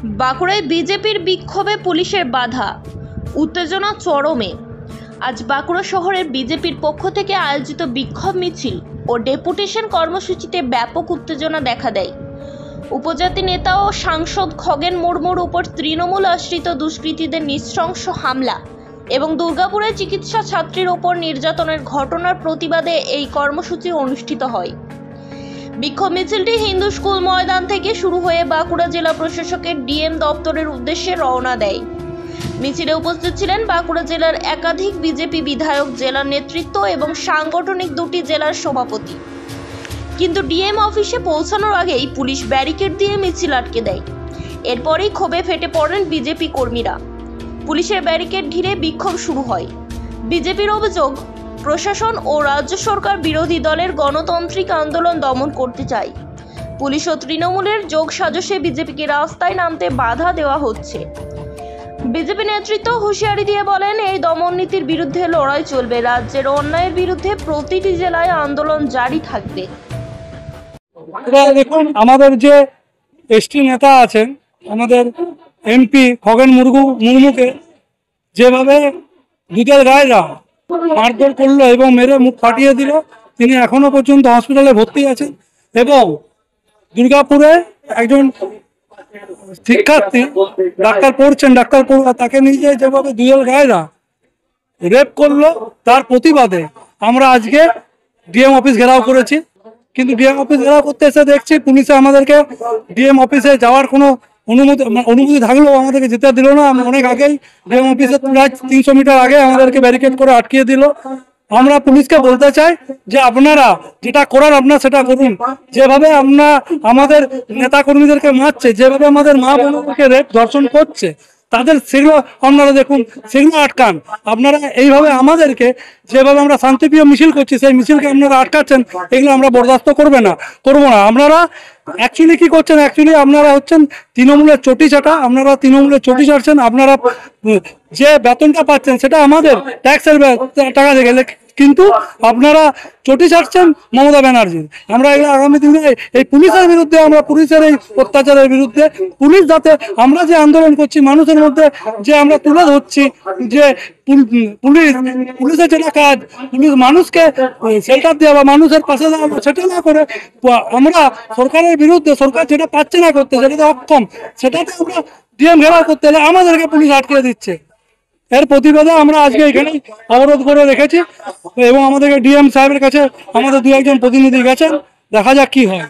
বাঁকুড়ায় বিজেপির বিক্ষোভে পুলিশের বাধা, উত্তেজনা চরমে। আজ বাঁকুড়া শহরের বিজেপির পক্ষ থেকে আয়োজিত বিক্ষোভ মিছিল ও ডেপুটেশন কর্মসূচিতে ব্যাপক উত্তেজনা দেখা দেয়। উপজাতি নেতা ও সাংসদ খগেন মুর্মুর উপর তৃণমূল আশ্রিত দুষ্কৃতীদের নৃশংস হামলা এবং দুর্গাপুরে চিকিৎসা ছাত্রীর ওপর নির্যাতনের ঘটনার প্রতিবাদে এই কর্মসূচি অনুষ্ঠিত হয়। বিক্ষোভ মিছিলটি হিন্দু স্কুল ময়দান থেকে শুরু হয়ে বাঁকুড়া জেলা প্রশাসকের ডিএম দপ্তরের উদ্দেশ্যে রওনা দেয়। মিছিলে উপস্থিত ছিলেন বাঁকুড়া জেলার একাধিক বিজেপি বিধায়ক, জেলার নেতৃত্ব এবং সাংগঠনিক দুটি জেলার সভাপতি। কিন্তু ডিএম অফিসে পৌঁছানোর আগেই পুলিশ ব্যারিকেড দিয়ে মিছিল আটকে দেয়। এরপরেই ক্ষোভে ফেটে পড়েন বিজেপি কর্মীরা। পুলিশের ব্যারিকেড ঘিরে বিক্ষোভ শুরু হয়। বিজেপির অভিযোগ, প্রশাসন ও রাজ্য সরকার বিরোধী দলের গণতান্ত্রিক আন্দোলন দমন করতে চায়। পুলিশ ও তৃণমূলের যোগ সাজশে বিজেপিকে রাস্তায় নামতে বাধা দেওয়া হচ্ছে। বিজেপি নেতৃত্ব হুঁশিয়ারি দিয়ে বলেন, এই দমন নীতির বিরুদ্ধে লড়াই চলবে। রাজ্যের অন্যায়ের বিরুদ্ধে প্রতিটি জেলায় আন্দোলন জারি থাকবে। আমাদের যে এসটি নেতা আছেন, আমাদের এমপি খগেন মুর্মুকে যেভাবে দুধের গায়েরা মারধর করলো এবং মেরে মুখ ফাটিয়ে দিল, তিনি এখনো পর্যন্ত হসপিটালে ভর্তি আছেন। এবং দুর্গাপুরে একজন শিক্ষার্থী ডাক্তার পড়ছেন, তাকে নিজে যেভাবে দুধের গায়েরা রেপ করলো, তার প্রতিবাদে আমরা আজকে ডিএম অফিস ঘেরাও করেছি। কিন্তু ডিএম অফিস ঘেরাও করতে এসে দেখছি পুলিশে আমাদেরকে ডিএম অফিসে যাওয়ার কোনো অনুমতি থাকলেও আমাদেরকে যেতে দিল না। অনেক আগেই ডিএম অফিসে প্রায় 300 মিটার আগে আমাদেরকে ব্যারিকেড করে আটকিয়ে দিল। আমরা পুলিশকে বলতে চাই যে আপনারা যেটা করার আপনারা সেটা করুন। যেভাবে আমাদের নেতা কর্মীদেরকে মারছে, যেভাবে আমাদের মা বোনদেরকে রেপ ধর্ষণ করছে, তাদের সেগুলো আপনারা দেখুন, সেগুলো আটকান। আপনারা এইভাবে আমাদেরকে যেভাবে আমরা শান্তিপ্রিয় মিছিল করছি, সেই মিছিলকে আপনারা আটকাচ্ছেন, এগুলো আমরা বরদাস্ত করবো না। আপনারা অ্যাকচুয়ালি কি করছেন? অ্যাকচুয়ালি আপনারা হচ্ছেন তৃণমূলের চটি চাটা। আপনারা তৃণমূলের চটি চাটছেন। আপনারা যে বেতনটা পাচ্ছেন সেটা আমাদের ট্যাক্সের টাকা থেকে, কিন্তু আপনারা চটি চাটছেন মমতা ব্যানার্জির। আমরা আগামী দিনে এই পুলিশের বিরুদ্ধে, আমরা পুলিশের এই অত্যাচারের বিরুদ্ধে, পুলিশ যাতে আমরা যে আন্দোলন করছি মানুষের মধ্যে যে আমরা তুলে ধরছি যে পুলিশের যেটা কাজ, পুলিশ মানুষকে শেল্টার দেওয়া বা মানুষের পাশে দাঁড়ানো, সেটা না করে আমরা সরকারের বিরুদ্ধে, সরকার যেটা পাচ্ছে না করতে, সেটাতে অক্ষম, সেটাতে আমরা ডিএম ঘেরাও করতে হলে আমাদেরকে পুলিশ আটকে দিচ্ছে। এর প্রতিবাদে আমরা আজকে এখানেই অবরোধ করে রেখেছি এবং আমাদেরকে ডিএম সাহেবের কাছে আমাদের 2-1 জন প্রতিনিধি গেছেন। দেখা যাক কি হয়।